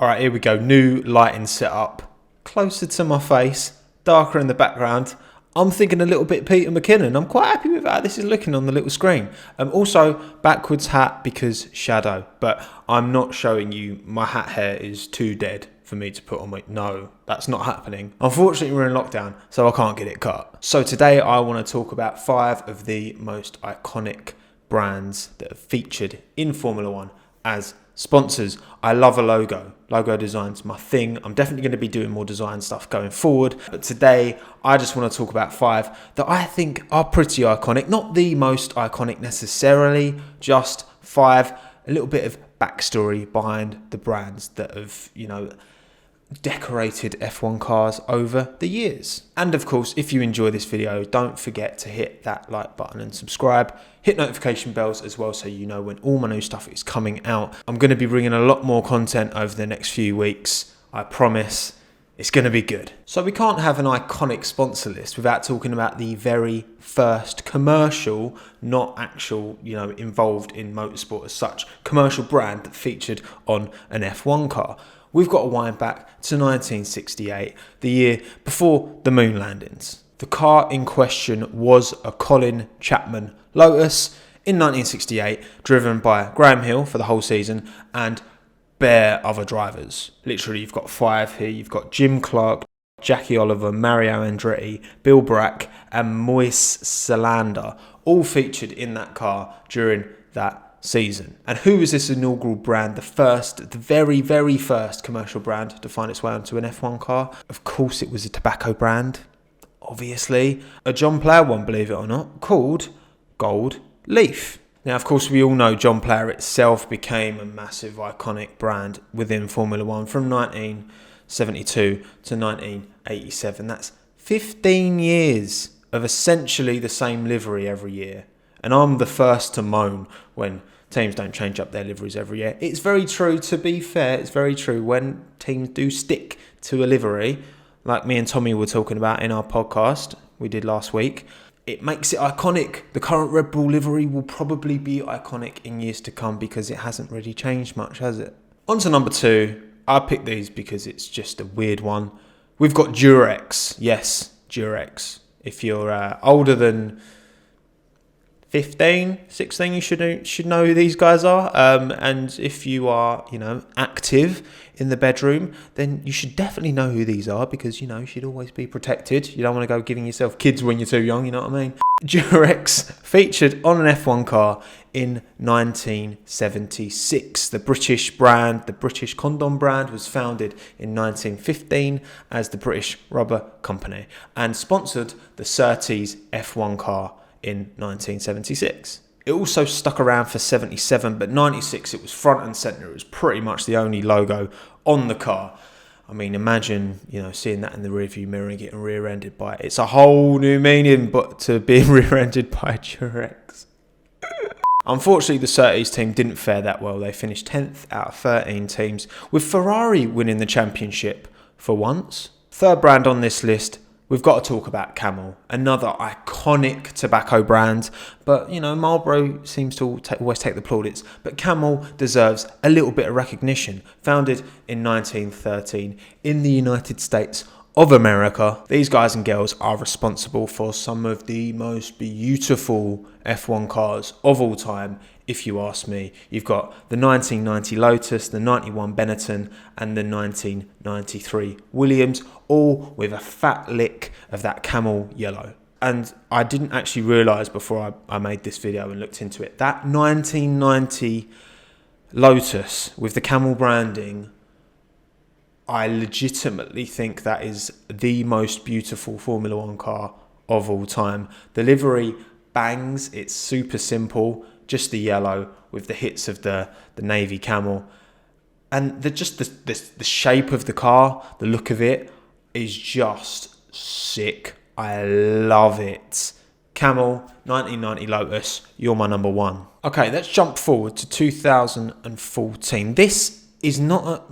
All right, here we go. New lighting setup. Closer to my face, darker in the background. I'm thinking a little bit Peter McKinnon. I'm quite happy with how this is looking on the little screen. Also, backwards hat because shadow. But I'm not showing you my hat hair is too dead for me to put on my... No, that's not happening. Unfortunately, we're in lockdown, so I can't get it cut. So today I want to talk about 5 of the most iconic brands that have featured in Formula One as sponsors. I love a logo. Logo design's my thing. I'm definitely going to be doing more design stuff going forward. But today, I just want to talk about 5 that I think are pretty iconic. Not the most iconic necessarily, just 5. A little bit of backstory behind the brands that have, decorated F1 cars over the years. And of course, if you enjoy this video, don't forget to hit that like button and subscribe. Hit notification bells as well so you know when all my new stuff is coming out. I'm going to be bringing a lot more content over the next few weeks. I promise it's going to be good. So we can't have an iconic sponsor list without talking about the very first commercial, not actual, involved in motorsport as such, commercial brand that featured on an F1 car. We've got to wind back to 1968, the year before the moon landings. The car in question was a Colin Chapman Lotus in 1968, driven by Graham Hill for the whole season and bare other drivers. Literally, you've got 5 here. You've got Jim Clark, Jackie Oliver, Mario Andretti, Bill Bracke and Moise Salander, all featured in that car during that season. And who was this inaugural brand? The very, very first commercial brand to find its way onto an F1 car. Of course, it was a tobacco brand. Obviously, a John Player one, believe it or not, called Gold Leaf. Now, of course, we all know John Player itself became a massive, iconic brand within Formula One from 1972 to 1987. That's 15 years of essentially the same livery every year. And I'm the first to moan when teams don't change up their liveries every year. It's very true, to be fair, it's very true. When teams do stick to a livery, like me and Tommy were talking about in our podcast we did last week, it makes it iconic. The current Red Bull livery will probably be iconic in years to come because it hasn't really changed much, has it? On to number 2. I picked these because it's just a weird one. We've got Durex. Yes, Durex. If you're older than 15, 16, you should know who these guys are. And if you are, active in the bedroom, then you should definitely know who these are because, you should always be protected. You don't want to go giving yourself kids when you're too young, you know what I mean? Durex featured on an F1 car in 1976. The British brand, the British condom brand, was founded in 1915 as the British Rubber Company and sponsored the Surtees F1 car in 1976. It also stuck around for 77, but 96 it was front and centre. It was pretty much the only logo on the car. I mean, imagine, seeing that in the rearview mirror and getting rear-ended by it. It's a whole new meaning, but to being rear-ended by a Durex. Unfortunately, the Surtees team didn't fare that well. They finished 10th out of 13 teams, with Ferrari winning the championship for once. Third brand on this list, we've got to talk about Camel, another iconic tobacco brand. But, Marlboro seems to always take the plaudits. But Camel deserves a little bit of recognition. Founded in 1913 in the United States of America. These guys and girls are responsible for some of the most beautiful F1 cars of all time, if you ask me. You've got the 1990 Lotus, the 91 Benetton, and the 1993 Williams, all with a fat lick of that camel yellow. And I didn't actually realise before I made this video and looked into it, that 1990 Lotus with the camel branding, I legitimately think that is the most beautiful Formula One car of all time. The livery bangs, it's super simple, just the yellow with the hits of the navy camel. And the shape of the car, the look of it is just sick. I love it. Camel, 1990 Lotus, you're my number 1. Okay, let's jump forward to 2014. This is not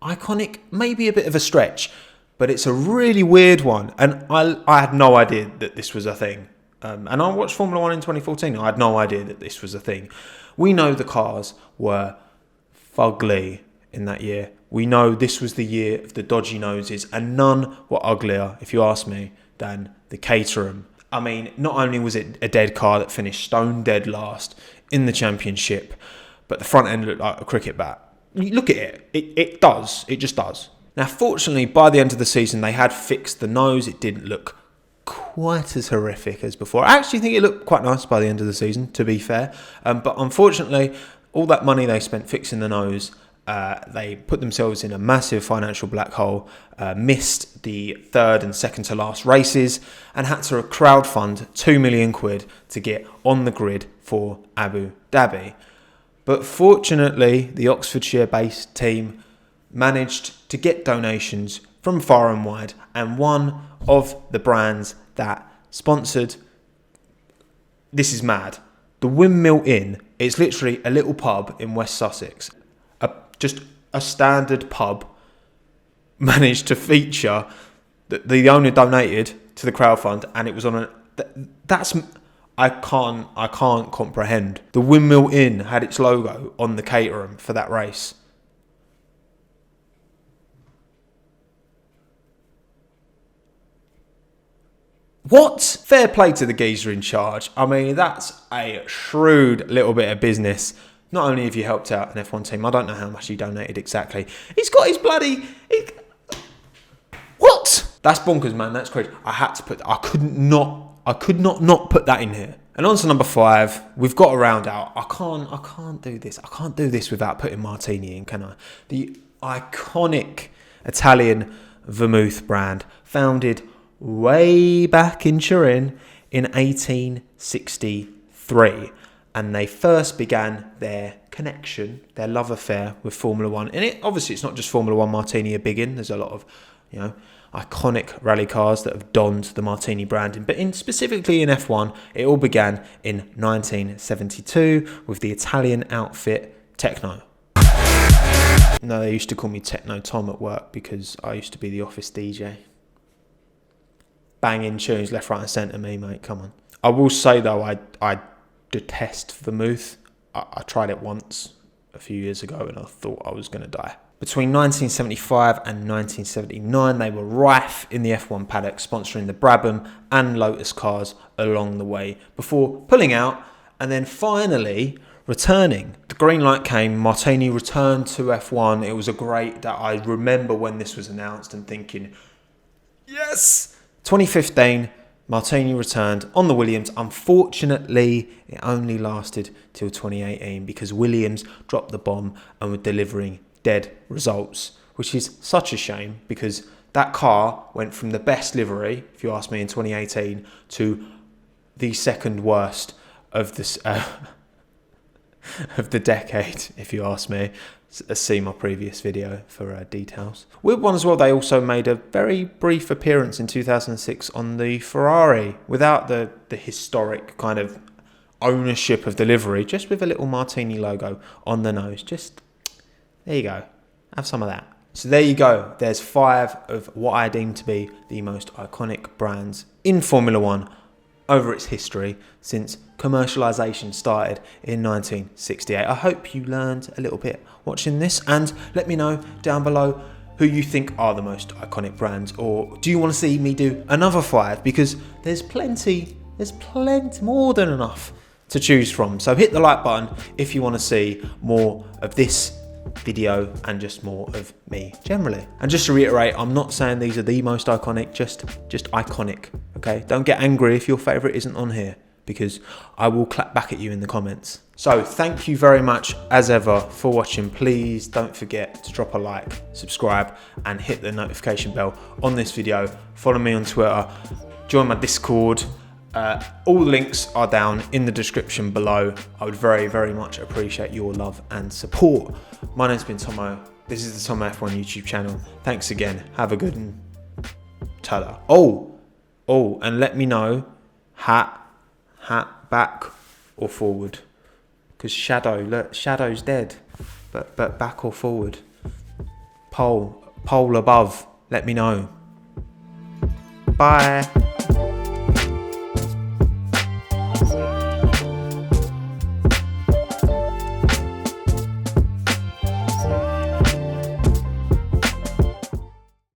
iconic, maybe a bit of a stretch, but it's a really weird one. And I had no idea that this was a thing. And I watched Formula 1 in 2014. I had no idea that this was a thing. We know the cars were fugly in that year. We know this was the year of the dodgy noses, and none were uglier, if you ask me, than the Caterham. I mean, not only was it a dead car that finished stone dead last in the championship, but the front end looked like a cricket bat. You look at it, it does, it just does. Now, fortunately, by the end of the season, they had fixed the nose. It didn't look quite as horrific as before. I actually think it looked quite nice by the end of the season, to be fair. But unfortunately, all that money they spent fixing the nose, they put themselves in a massive financial black hole, missed the third and second to last races, and had to crowdfund £2 million to get on the grid for Abu Dhabi. But fortunately, the Oxfordshire-based team managed to get donations from far and wide, and one of the brands that sponsored, this is mad, the Windmill Inn. It's literally a little pub in West Sussex, just a standard pub, managed to feature the owner donated to the crowdfund, and it was on I can't comprehend. The Windmill Inn had its logo on the Caterham for that race. What? Fair play to the geezer in charge. I mean, that's a shrewd little bit of business. Not only have you helped out an F1 team, I don't know how much he donated exactly. He's got his bloody... What? That's bonkers, man. That's crazy. I could not put that in here. And on to number 5. We've got to round out. I can't do this. I can't do this without putting Martini in, can I? The iconic Italian vermouth brand, founded way back in Turin in 1863, and they first began their connection, their love affair with Formula One. And obviously it's not just Formula One Martini are big in. There's a lot of, iconic rally cars that have donned the Martini branding, but specifically in F1, it all began in 1972 with the Italian outfit Techno. No, they used to call me Techno Tom at work because I used to be the office DJ. Banging tunes left, right and centre, me, mate, come on. I will say though, I detest vermouth. I tried it once a few years ago and I thought I was going to die. Between 1975 and 1979, they were rife in the F1 paddock, sponsoring the Brabham and Lotus cars along the way, before pulling out and then finally returning. The green light came, Martini returned to F1. It was I remember when this was announced and thinking, yes! 2015, Martini returned on the Williams. Unfortunately, it only lasted till 2018 because Williams dropped the bomb and were delivering dead results, which is such a shame because that car went from the best livery, if you ask me, in 2018 to the second worst of this of the decade, if you ask me. See my previous video for details. With one as well, they also made a very brief appearance in 2006 on the Ferrari without the historic kind of ownership of the livery, just with a little Martini logo on the nose. Just, there you go. Have some of that. So there you go. There's 5 of what I deem to be the most iconic brands in Formula One over its history since commercialisation started in 1968. I hope you learned a little bit watching this, and let me know down below who you think are the most iconic brands, or do you want to see me do another 5, because there's plenty more than enough to choose from. So hit the like button if you want to see more of this video and just more of me generally. And just to reiterate, I'm not saying these are the most iconic, just iconic, okay? Don't get angry if your favourite isn't on here, because I will clap back at you in the comments. So thank you very much as ever for watching. Please don't forget to drop a like, subscribe and hit the notification bell on this video. Follow me on Twitter, join my Discord. All the links are down in the description below. I would very, very much appreciate your love and support. My name's been Tommo. This is the Tommo F1 YouTube channel. Thanks again. Have a good one. Ta-da. Oh, and let me know, hat back or forward, because Shadow's dead, but back or forward, pole above, let me know. Bye.